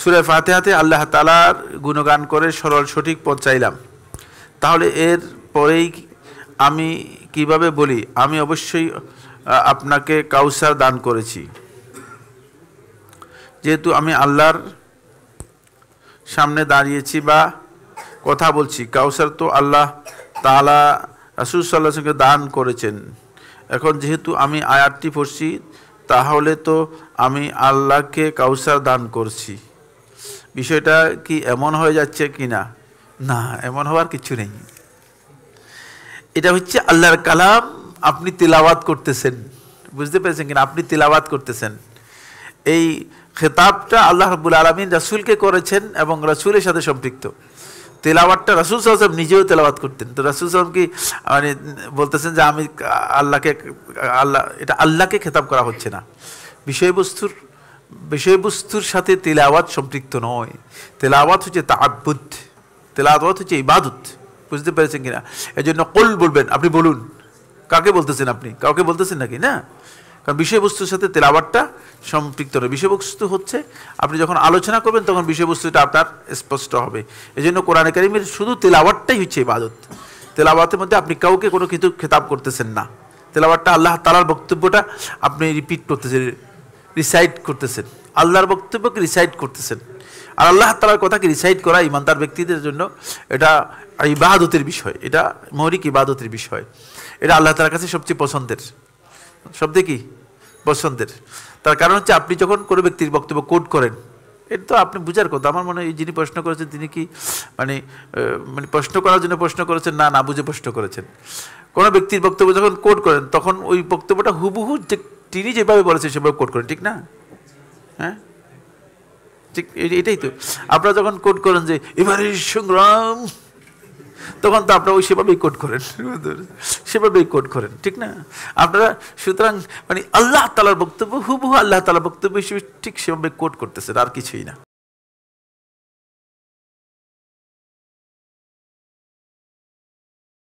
সূরা ফাতিহাতে আল্লাহ তাআলার গুণগান করে সরল সঠিক পথ চাইলাম, তাহলে এর পরেই আমি কিভাবে বলি আমি অবশ্যই আপনাকে কাউসার দান করেছি? যেহেতু আমি আল্লাহর সামনে দাঁড়িয়েছি বা কথা বলছি, কাউসার তো আল্লাহ তাআলা রাসূল সাল্লাল্লাহু আলাইহি ওয়াসাল্লামকে দান করেছেন। এখন যেহেতু আমি আয়াতটি পড়ছি, তাহলে তো আমি আল্লাহকে কাউসার দান করছি। বিষয়টা কি এমন হয়ে যাচ্ছে কি না? না, এমন হওয়ার কিছু নেই। এটা হচ্ছে আল্লাহর কালাম, আপনি তিলাওয়াত করতেছেন, বুঝতে পেরেছেন কিনা? আপনি তিলাওয়াত করতেছেন। এই খেতাবটা আল্লাহ রাব্বুল আলামিন রাসূলকে করেছেন এবং রাসূলের সাথে সম্পৃক্ত। তেলাওয়াতটা রাসূল সাল্লাল্লাহু আলাইহি ওয়াসাল্লাম নিজেও তেলাওয়াত করতেন। তো রাসূল সাল্লাল্লাহু আলাইহি ওয়াসাল্লাম কি মানে বলতেছেন যে আমি এটা আল্লাহকে খেতাব করা হচ্ছে না। বিষয়বস্তুর সাথে তেলাওয়াত সম্পৃক্ত নয়। তেলাওয়াত হচ্ছে তাআব্বুদ, তেলাওয়াত হচ্ছে ইবাদত, বুঝতে পেরেছেন কিনা? এজন্য কুল বলবেন, আপনি বলুন। কাকে বলতেছেন? আপনি কাউকে বলতেছেন নাকি? না, কারণ বিষয়বস্তুর সাথে তেলাওয়াতটা সম্পৃক্ত নয়। বিষয়বস্তু হচ্ছে আপনি যখন আলোচনা করবেন তখন বিষয়বস্তুটা আপনার স্পষ্ট হবে। এজন্য কোরআনে কারীমের শুধু তেলাওয়াতটাই হচ্ছে ইবাদত। তেলাওয়াতের মধ্যে আপনি কাউকে কোনো কিছু খেতাব করতেছেন না। তেলাওয়াতটা আল্লাহ তাআলার বক্তব্যটা আপনি রিপিট করতেছেন, রিসাইট করতেছেন, আল্লাহর বক্তব্যকে রিসাইট করতেছেন। আর আল্লাহ তাআলার কথাকে রিসাইট করা ইমানদার ব্যক্তিদের জন্য এটা ইবাদতের বিষয়, এটা মৌলিক ইবাদতের বিষয়। এটা আল্লাহ তাআলার কাছে সবচেয়ে পছন্দের। শব্দে কি পছন্দের? তার কারণ হচ্ছে আপনি যখন কোনো ব্যক্তির বক্তব্য কোট করেন, এটা তো আপনি বুঝার কথা। আমার মনে হয় যিনি প্রশ্ন করেছেন তিনি কি মানে প্রশ্ন করার জন্য প্রশ্ন করেছেন, না বুঝে প্রশ্ন করেছেন। কোনো ব্যক্তির বক্তব্য যখন কোট করেন তখন ওই বক্তব্যটা হুবহু তিনি যেভাবে বলেছেন সেভাবে কোট করেন, ঠিক না? হ্যাঁ, ঠিক এটাই তো। আপনারা যখন কোট করেন যে এবারে সংগ্রাম, তখন তো আপনারা ওই সেভাবেই কোট করেন, সেভাবেই কোট করেন, ঠিক না? আপনারা সুতরাং মানে আল্লাহ তাআলার বক্তব্য হুবহু আল্লাহ তাআলার বক্তব্য হিসেবে ঠিক সেভাবে কোট করতেছেন, আর কিছুই না।